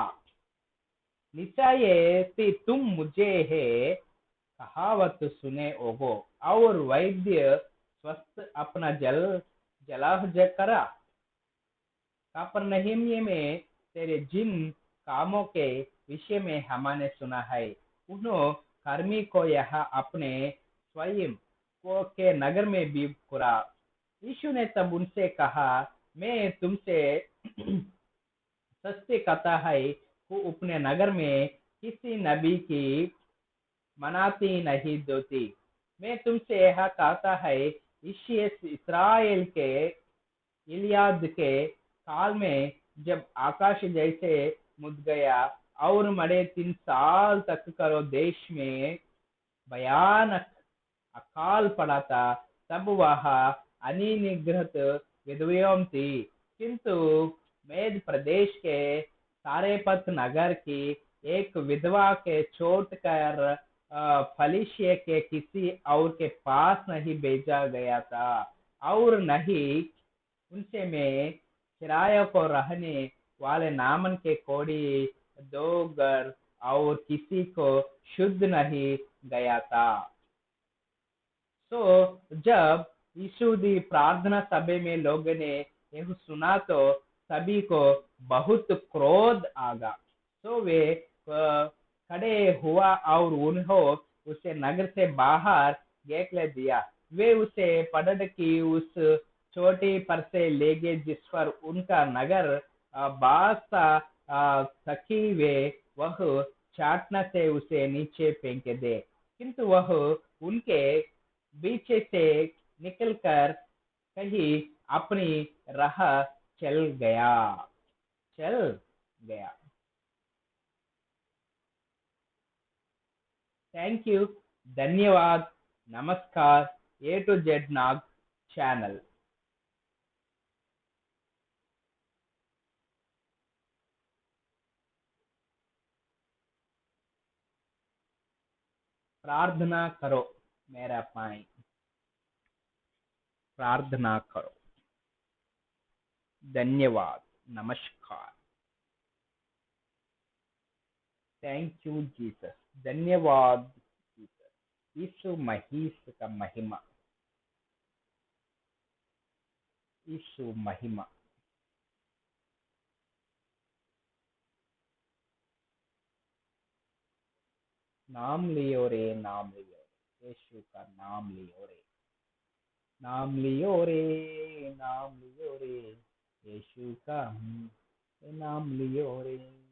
निश्चय से तुम मुझे है कहावत सुने होगो, और वैद्य स्वस्थ अपना जलाह करा। कफरनहूम में तेरे जिन कामों के विषय में हमने सुना है, उन्हों कर्मी को यहाँ अपने स्वयं को के नगर में भी करा। यीशु ने तब उनसे कहा, मैं तुमसे सत्य कहता है कि अपने नगर में किसी नबी की मनाती नहीं देती। मैं तुमसे यह कहता है, इसराइल के इलियाद के काल में जब आकाश जैसे मुद गया और मरे 3 साल तक करो देश में भयानक अकाल पड़ा था, तब वह अनिनिग्रहित विधवाओं थी। किंतु मेद प्रदेश के सारेपत नगर की एक विधवा के छोड़ कर फलिशिया के किसी और के पास नहीं भेजा गया था, और नहीं उनसे में किराया को रहने वाले नामन के कोड़ी दो घर और किसी को शुद्ध नहीं गया था। तो जब यीशु दी प्रार्थना सभा में लोगों ने यह सुना तो सभी को बहुत क्रोध आ गया। तो वे खड़े हुआ और उन्होंने उसे नगर से बाहर ले दिया। वे उसे पकड़ की उस चोटी पर से ले गए जिस पर उनका नगर बादशाह सखी वे वह चाटना से उसे नीचे फेंक दे, किंतु वह उनके बीच से निकलकर कहीं अपनी राह चल गया चल गया। थैंक यू, धन्यवाद, नमस्कार। ए टू जेड नाग चैनल। प्रार्थना करो मेरा भाई, प्रार्थना करो। धन्यवाद, नमस्कार। थैंक यू जीसस, धन्यवाद जीसस। यीशु मसीह का महिमा, यीशु महिमा। नाम लियो रे, नाम लियो रे, यीशु का नाम लियो रे, नाम लियो रे, नाम लियो रे, यीशु का नाम लियो रे।